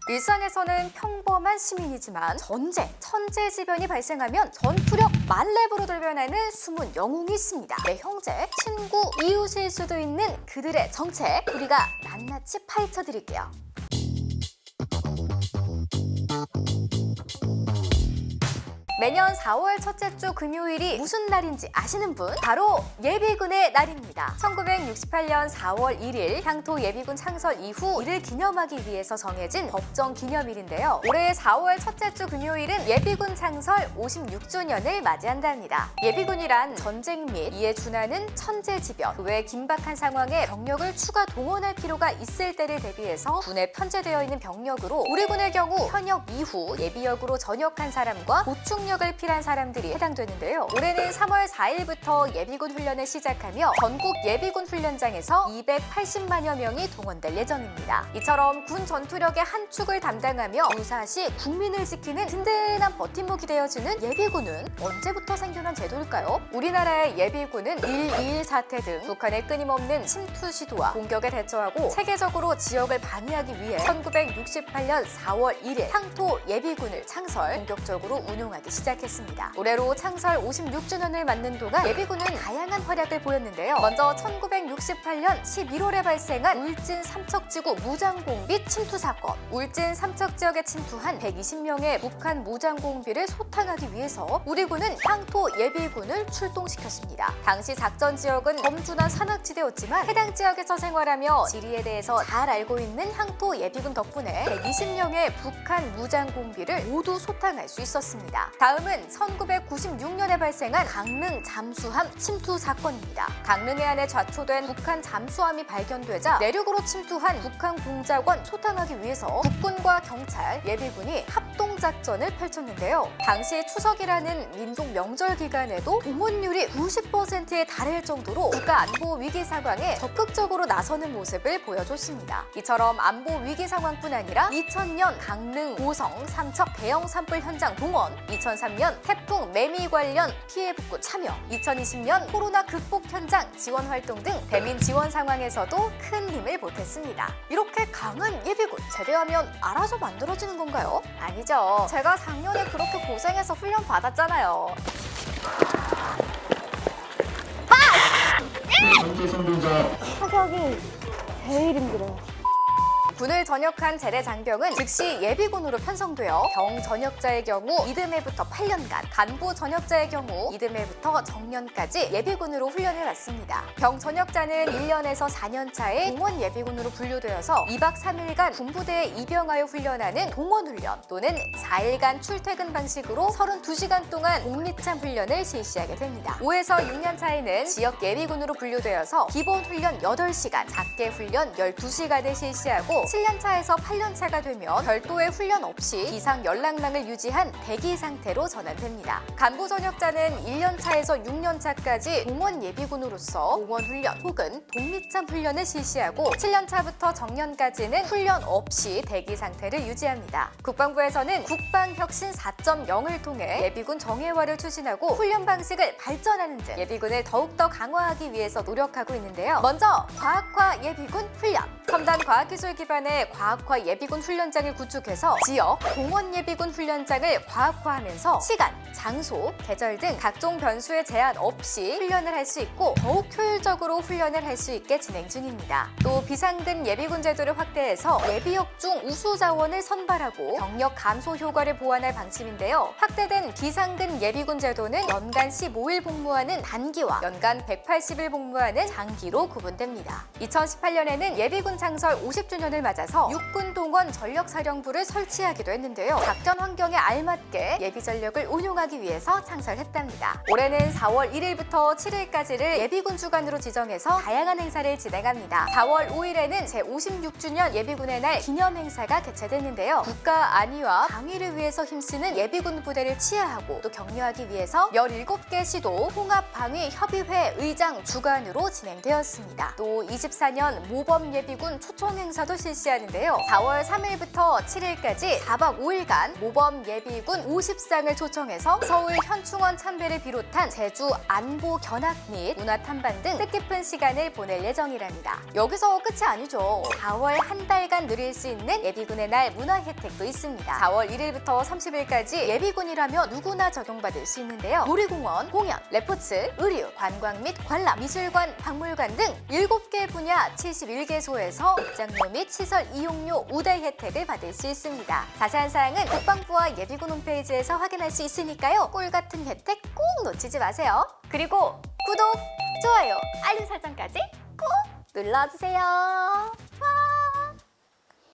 일상에서는 평범한 시민이지만 전쟁, 천재지변이 발생하면 전투력 만렙으로 돌변하는 숨은 영웅이 있습니다. 내 형제, 친구, 이웃일 수도 있는 그들의 정체, 우리가 낱낱이 파헤쳐드릴게요. 매년 4월 첫째 주 금요일이 무슨 날인지 아시는 분? 바로 예비군의 날입니다. 1968년 4월 1일 향토 예비군 창설 이후 이를 기념하기 위해서 정해진 법정 기념일인데요. 올해 4월 첫째 주 금요일은 예비군 창설 56주년을 맞이한답니다. 예비군이란 전쟁 및 이에 준하는 천재지변, 그 외 긴박한 상황에 병력을 추가 동원할 필요가 있을 때를 대비해서 군에 편제되어 있는 병력으로 우리 군의 경우 현역 이후 예비역으로 전역한 사람과 보충력을 필요한 사람들이 해당되는데요. 올해는 3월 4일부터 예비군 훈련을 시작하며 전국 예비군 훈련장에서 280만여 명이 동원될 예정입니다. 이처럼 군 전투력의 한 축을 담당하며 유사시 국민을 지키는 든든한 버팀목이 되어주는 예비군은 언제부터 생겨난 제도일까요? 우리나라의 예비군은 1.21 사태 등 북한의 끊임없는 침투 시도와 공격에 대처하고 체계적으로 지역을 방위하기 위해 1968년 4월 1일 향토 예비군을 창설, 본격적으로 운용하기 시작했습니다. 올해로 창설 56주년을 맞는 동안 예비군은 다양한 활약을 보였는데요. 먼저 1968년 11월에 발생한 울진 삼척지구 무장공비 침투 사건. 울진 삼척 지역에 침투한 120명의 북한 무장공비를 소탕하기 위해서 우리 군은 향토 예비군을 출동시켰습니다. 당시 작전 지역은 범준한 산악지대였지만 해당 지역에서 생활하며 지리에 대해서 잘 알고 있는 향토 예비군 덕분에 120명의 북한 무장공비를 모두 소탕할 수 있었습니다. 다음은 1996년에 발생한 강릉 잠수함 침투 사건입니다. 강릉 해안에 좌초된 북한 잠수함이 발견되자 내륙으로 침투한 북한 공작원 소탕하기 위해서 국군과 경찰, 예비군이 합동작전을 펼쳤는데요. 당시 추석이라는 민족 명절 기간에도 동원율이 90%에 달할 정도로 국가 안보 위기 상황에 적극적으로 나서는 모습을 보여줬습니다. 이처럼 안보 위기 상황뿐 아니라 2000년 강릉, 고성, 삼척 대형 산불 현장 동원, 2003년 태풍 매미 관련 피해 복구 참여, 2020년 코로나 극복 현장 지원 활동 등 대민 지원 상황에서도 큰 힘을 보탰습니다. 이렇게 강한 예비군, 제대하면 알아서 만들어지는 건가요? 아니죠. 제가 작년에 그렇게 고생해서 훈련 받았잖아요. 타격이 제일 힘들어요. 군을 전역한 제대 장병은 즉시 예비군으로 편성되어 병 전역자의 경우 이듬해부터 8년간, 간부 전역자의 경우 이듬해부터 정년까지 예비군으로 훈련을 받습니다. 병 전역자는 1년에서 4년 차에 동원 예비군으로 분류되어서 2박 3일간 군부대에 입영하여 훈련하는 동원훈련 또는 4일간 출퇴근 방식으로 32시간 동안 공미참 훈련을 실시하게 됩니다. 5에서 6년 차에는 지역 예비군으로 분류되어서 기본 훈련 8시간, 작게 훈련 12시간을 실시하고 7년차에서 8년차가 되면 별도의 훈련 없이 비상 연락망을 유지한 대기 상태로 전환됩니다. 간부 전역자는 1년차에서 6년차까지 동원 예비군으로서 동원 훈련 혹은 동미참 훈련을 실시하고 7년차부터 정년까지는 훈련 없이 대기 상태를 유지합니다. 국방부에서는 국방혁신 4.0을 통해 예비군 정예화를 추진하고 훈련 방식을 발전하는 등 예비군을 더욱더 강화하기 위해서 노력하고 있는데요. 먼저 과학화 예비군 훈련. 첨단 과학기술 기반의 과학화 예비군 훈련장을 구축해서 지역 동원 예비군 훈련장을 과학화하면서 시간, 장소, 계절 등 각종 변수에 제한 없이 훈련을 할 수 있고 더욱 효율적으로 훈련을 할 수 있게 진행 중입니다. 또 비상근 예비군 제도를 확대해서 예비역 중 우수 자원을 선발하고 병력 감소 효과를 보완할 방침인데요. 확대된 비상근 예비군 제도는 연간 15일 복무하는 단기와 연간 180일 복무하는 장기로 구분됩니다. 2018년에는 예비군 창설 50주년을 맞아서 육군 동원 전력사령부를 설치하기도 했는데요. 작전 환경에 알맞게 예비 전력을 운용하기 위해서 창설했답니다. 올해는 4월 1일부터 7일까지를 예비군 주간으로 지정해서 다양한 행사를 진행합니다. 4월 5일에는 제56주년 예비군의 날 기념 행사가 개최됐는데요. 국가 안위와 방위를 위해서 힘쓰는 예비군 부대를 치하하고 또 격려하기 위해서 17개 시도 통합방위협의회 의장 주관으로 진행되었습니다. 또 24년 모범 예비군 예비군 초청 행사도 실시하는데요. 4월 3일부터 7일까지 4박 5일간 모범 예비군 50상을 초청해서 서울 현충원 참배를 비롯한 제주 안보 견학 및 문화 탐방 등 뜻깊은 시간을 보낼 예정이랍니다. 여기서 끝이 아니죠. 4월 한 달간 누릴 수 있는 예비군의 날 문화 혜택도 있습니다. 4월 1일부터 30일까지 예비군이라면 누구나 적용받을 수 있는데요. 놀이공원, 공연, 레포츠, 의류, 관광 및 관람, 미술관, 박물관 등 7개 분야 71개소에서 입장료 및 시설 이용료 우대 혜택을 받을 수 있습니다. 자세한 사항은 국방부와 예비군 홈페이지에서 확인할 수 있으니까요. 꿀 같은 혜택 꼭 놓치지 마세요. 그리고 구독, 좋아요, 알림 설정까지 꼭 눌러주세요.